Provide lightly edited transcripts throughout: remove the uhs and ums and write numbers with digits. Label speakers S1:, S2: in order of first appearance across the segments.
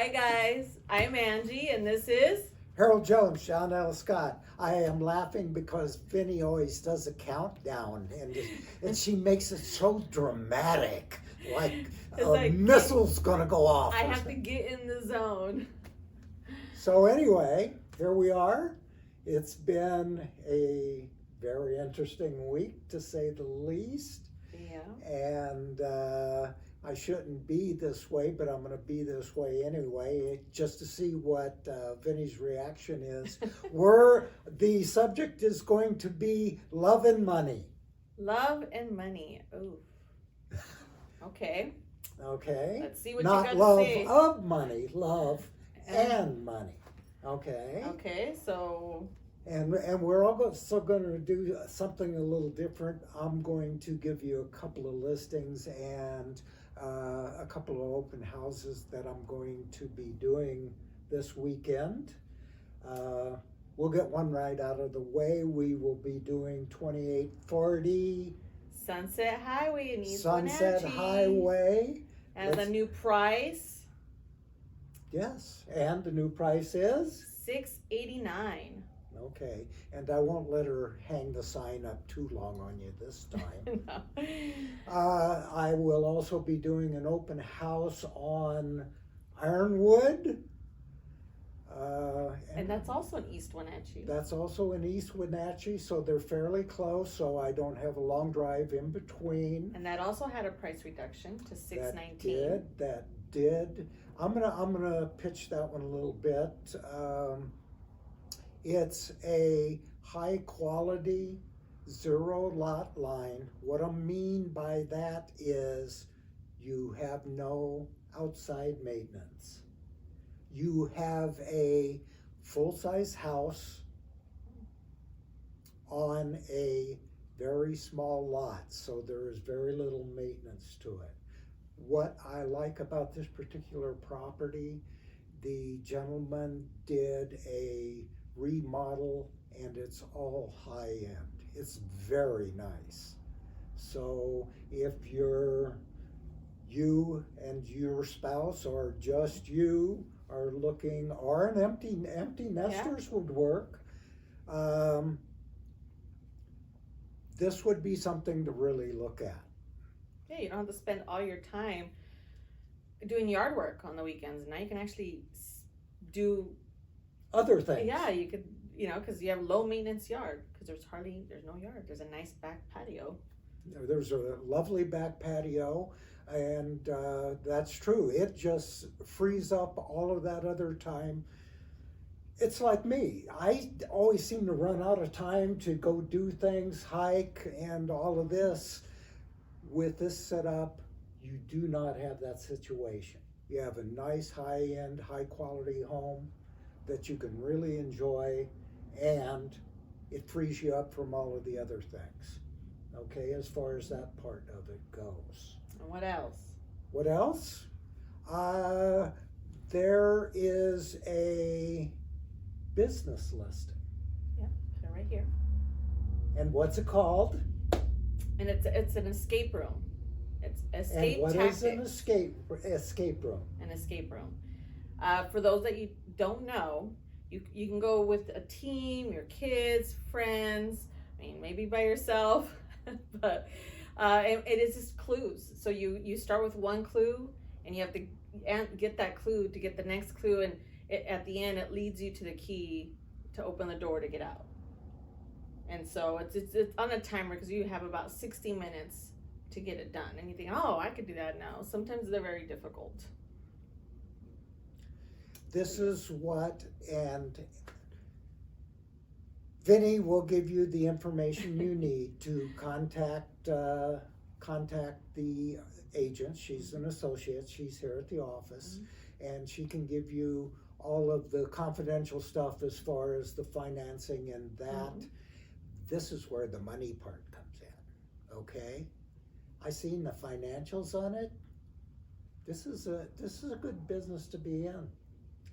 S1: Hi guys, I'm Angie and this is
S2: Harold Jones, Sean L. Scott. I am laughing because Vinny always does a countdown and she makes it so dramatic, like
S1: It's
S2: a
S1: like,
S2: missile's gonna go off.
S1: I have to get in the zone.
S2: So anyway, here we are. It's been a very interesting week to say the least.
S1: Yeah.
S2: And I shouldn't be this way, but I'm going to be this way anyway, just to see what Vinny's reaction is. The subject is going to be love and money.
S1: Love and money. Ooh. Okay.
S2: Okay.
S1: Let's see what
S2: Not
S1: you got
S2: love
S1: to say.
S2: of money, love and money. Okay.
S1: Okay, so
S2: And we're also going to do something a little different. I'm going to give you a couple of listings and a couple of open houses that I'm going to be doing this weekend. We'll get one right out of the way. We will be doing 2840
S1: Sunset Highway in East
S2: Sunset
S1: Wenatchee
S2: Highway.
S1: has a new price.
S2: Yes, and the new price is?
S1: $689.
S2: Okay, and I won't let her hang the sign up too long on you this time.
S1: No.
S2: I will also be doing an open house on Ironwood.
S1: And that's also in East Wenatchee.
S2: That's also in East Wenatchee, so they're fairly close, so I don't have a long drive in between.
S1: And that also had a price reduction to $619.
S2: That did. I'm gonna pitch that one a little bit. It's a high quality zero lot line. What I mean by that is you have no outside maintenance. You have a full-size house on a very small lot, so there is very little maintenance to it. What I like about this particular property, the gentleman did a remodel and it's all high end. It's very nice. So if you and your spouse or just you are looking, or an empty nesters would work, this would be something to really look at.
S1: Yeah, you don't have to spend all your time doing yard work on the weekends. Now you can actually do
S2: other things.
S1: Yeah, you could, because you have low maintenance yard, because there's no yard. There's a nice back patio.
S2: There's a lovely back patio, and that's true. It just frees up all of that other time. It's like me. I always seem to run out of time to go do things, hike, and all of this. With this setup, you do not have that situation. You have a nice high-end, high-quality home that you can really enjoy, and it frees you up from all of the other things. Okay, as far as that part of it goes.
S1: And what else?
S2: What else? There is a business listing.
S1: Yeah, put it right here.
S2: And what's it called?
S1: And it's an escape room. It's escape
S2: And what
S1: tactics.
S2: is an escape room?
S1: An escape room. For those that you don't know, you can go with a team, your kids, friends. I mean, maybe by yourself, but it is just clues. So you start with one clue, and you have to get that clue to get the next clue, and at the end it leads you to the key to open the door to get out. And so it's on a timer because you have about 60 minutes to get it done. And you think, oh, I could do that now. Sometimes they're very difficult.
S2: This is what, and Vinny will give you the information you need to contact the agent. She's an associate. She's here at the office, and she can give you all of the confidential stuff as far as the financing and that. This is where the money part comes in. Okay, I seen the financials on it. This is a good business to be in.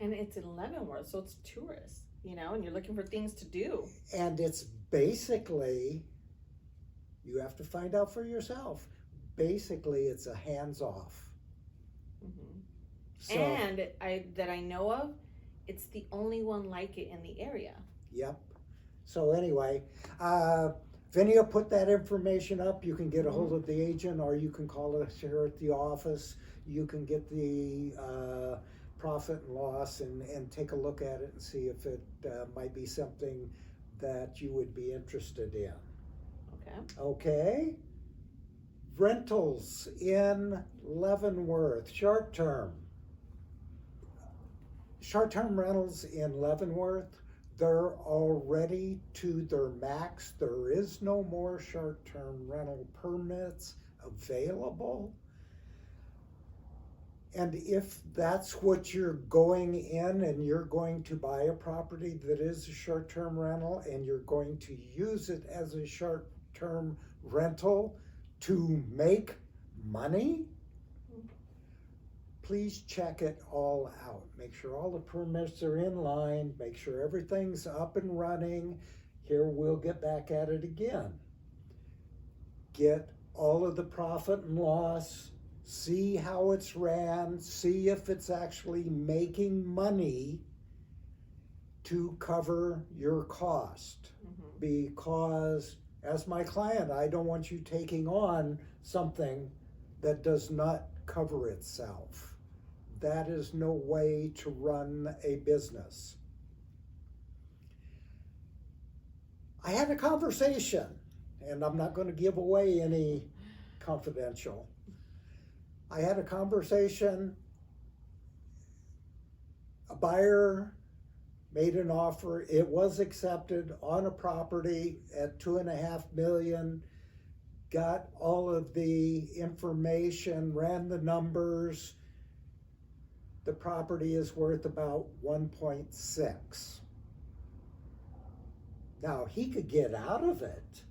S1: And it's in Leavenworth, so it's tourists, and you're looking for things to do.
S2: And it's basically, you have to find out for yourself. Basically, it's a hands-off. So,
S1: And I know of, it's the only one like it in the area.
S2: yep. So anyway, Vinny will put that information up. You can get a hold of the agent, or you can call us here at the office. You can get the profit and loss and take a look at it and see if it might be something that you would be interested in.
S1: Okay.
S2: Okay? Rentals in Leavenworth, short-term. Short-term rentals in Leavenworth, they're already to their max. There is no more short-term rental permits available. And if that's what you're going in and you're going to buy a property that is a short-term rental and you're going to use it as a short-term rental to make money, please check it all out. Make sure all the permits are in line, make sure everything's up and running. Here, we'll get back at it again. Get all of the profit and loss, see how it's ran, see if it's actually making money to cover your cost. Because as my client, I don't want you taking on something that does not cover itself. That is no way to run a business. I had a conversation, and I'm not going to give away any confidential. I had a conversation. A buyer made an offer. It was accepted on a property at $2.5 million. Got all of the information, ran the numbers. The property is worth about 1.6. Now, he could get out of it,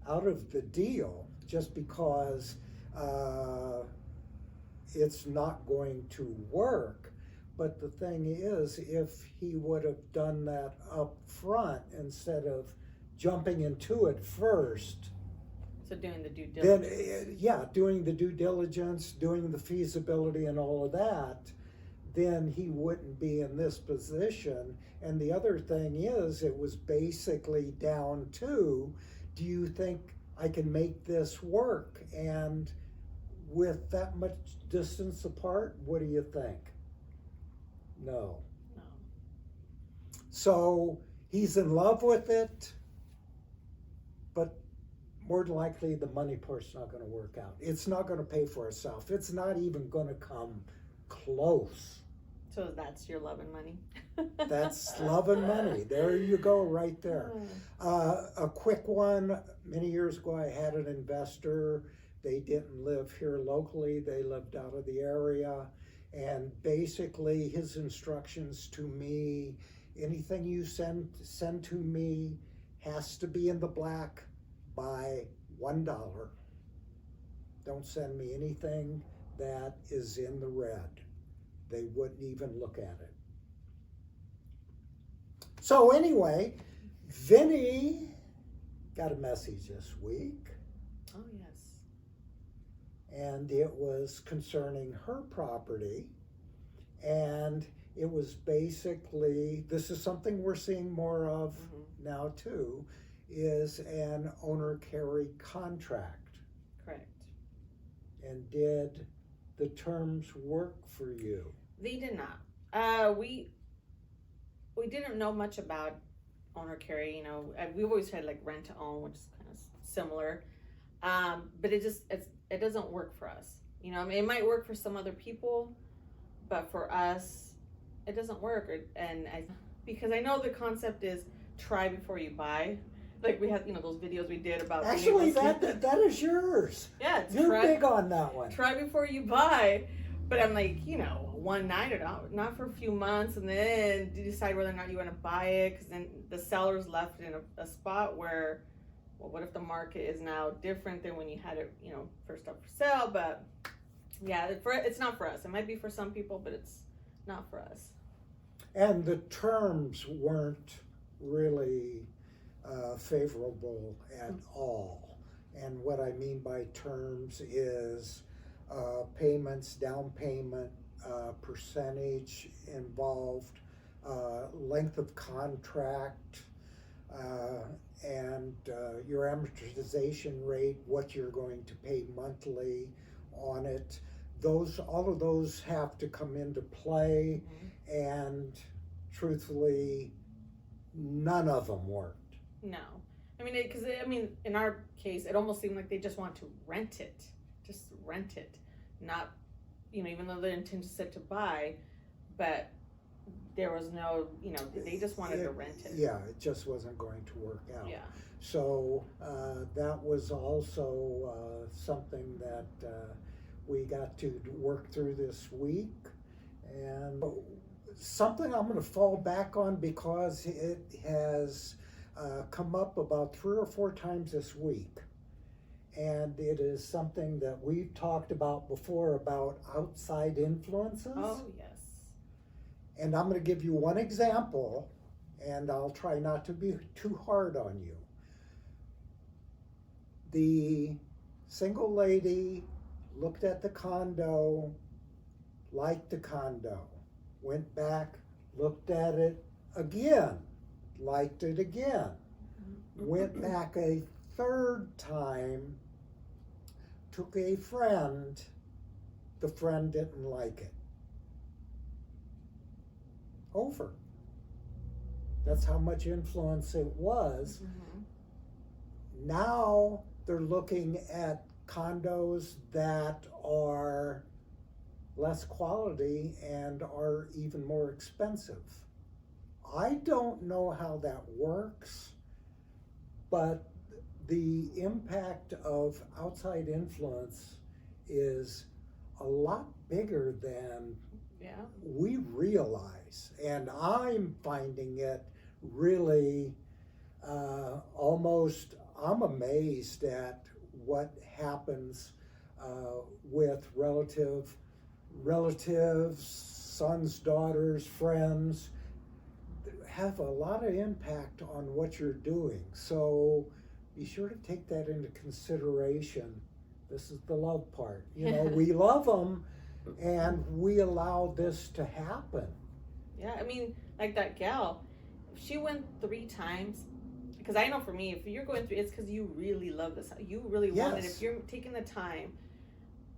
S2: out of the deal, just because it's not going to work. But the thing is, if he would have done that up front instead of jumping into it first,
S1: So doing the due diligence.
S2: then, doing the due diligence, doing the feasibility and all of that, then he wouldn't be in this position. And the other thing is, it was basically down to, do you think I can make this work? And with that much distance apart, what do you think? No.
S1: No.
S2: So he's in love with it, but more than likely the money part's not going to work out. It's not going to pay for itself. It's not even going to come close.
S1: So that's your love and money.
S2: That's love and money. There you go, right there. A quick one. Many years ago, I had an investor. They didn't live here locally. They lived out of the area. And basically, his instructions to me, anything you send to me has to be in the black by $1. Don't send me anything that is in the red. They wouldn't even look at it. So anyway, Vinny got a message this week.
S1: Oh, yes.
S2: And it was concerning her property. And it was basically, this is something we're seeing more of now too, is an owner carry contract.
S1: Correct.
S2: And did the terms work for you?
S1: They did not. We didn't know much about owner carry. You know, we've always had like rent to own, which is kind of similar. But it doesn't work for us. You know, I mean, it might work for some other people, but for us, it doesn't work. Because I know the concept is try before you buy. Like we had, you know, those videos we did about.
S2: Actually, that is yours.
S1: Yeah,
S2: you're big on that one.
S1: Try before you buy. But I'm like, you know, one night or not for a few months, and then you decide whether or not you want to buy it, because then the seller's left in a spot where, well, what if the market is now different than when you had it, you know, first up for sale? But yeah, it's not for us. It might be for some people, but it's not for us.
S2: And the terms weren't really favorable at all. And what I mean by terms is payments, down payment, percentage involved, length of contract, and your amortization rate, what you're going to pay monthly on it. All of those have to come into play, and truthfully, none of them worked.
S1: No. I mean, because in our case, it almost seemed like they just want to rent it. Just rent it. Not, even though the intention said to buy, but there was no, they just wanted to rent it.
S2: Yeah, it just wasn't going to work out.
S1: Yeah.
S2: So that was also something that we got to work through this week. And something I'm going to fall back on because it has come up about 3 or 4 times this week. And it is something that we've talked about before about outside influences.
S1: Oh, yes.
S2: And I'm going to give you one example, and I'll try not to be too hard on you. The single lady looked at the condo, liked the condo, went back, looked at it again, liked it again, went back a 3rd time, took a friend, the friend didn't like it. Over. That's how much influence it was. Now they're looking at condos that are less quality and are even more expensive. I don't know how that works, but the impact of outside influence is a lot bigger than we realize. And I'm finding it really I'm amazed at what happens with relatives, sons, daughters, friends, have a lot of impact on what you're doing. So be sure to take that into consideration. This is the love part. We love them, and we allow this to happen.
S1: Yeah, like that gal, if she went 3 times, because I know for me, if you're going through, it's because you really love this. You really want it. If you're taking the time,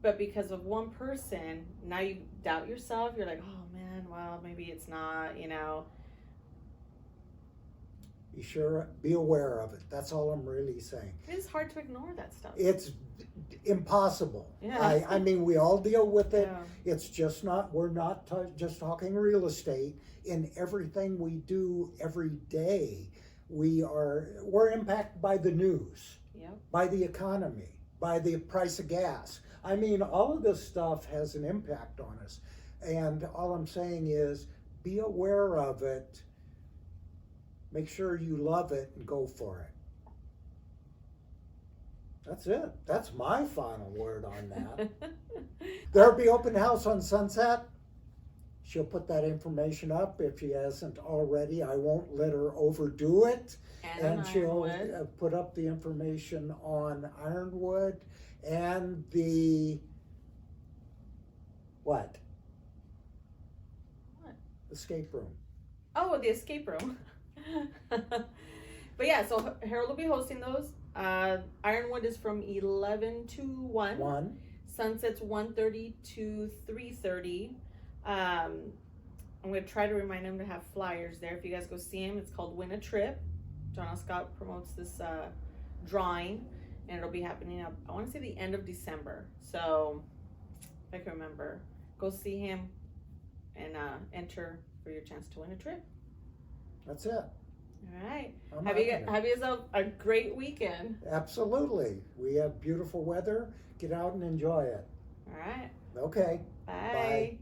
S1: but because of one person, now you doubt yourself. You're like, oh man, well, maybe it's not,
S2: Be aware of it. That's all I'm really saying.
S1: It's hard to ignore that stuff.
S2: It's impossible.
S1: Yeah.
S2: We all deal with it.
S1: Yeah.
S2: It's just we're not just talking real estate. In everything we do every day, we're impacted by the news, by the economy, by the price of gas. All of this stuff has an impact on us. And all I'm saying is be aware of it. Make sure you love it and go for it. That's it. That's my final word on that. There'll be open house on Sunset. She'll put that information up if she hasn't already. I won't let her overdo it. And she'll put up the information on Ironwood and the what? Escape room.
S1: Oh, the escape room. But yeah, so Harold will be hosting those. Ironwood is from 11 to 1. Sunset's 1:30 to 3:30. I'm going to try to remind him to have flyers there. If you guys go see him, it's called Win a Trip. John L. Scott promotes this drawing, and it'll be happening up, I want to say the end of December. So if I can remember, go see him and enter for your chance to win a trip.
S2: That's it.
S1: All right. Have yourself a great weekend.
S2: Absolutely. We have beautiful weather. Get out and enjoy it.
S1: All right.
S2: Okay.
S1: Bye.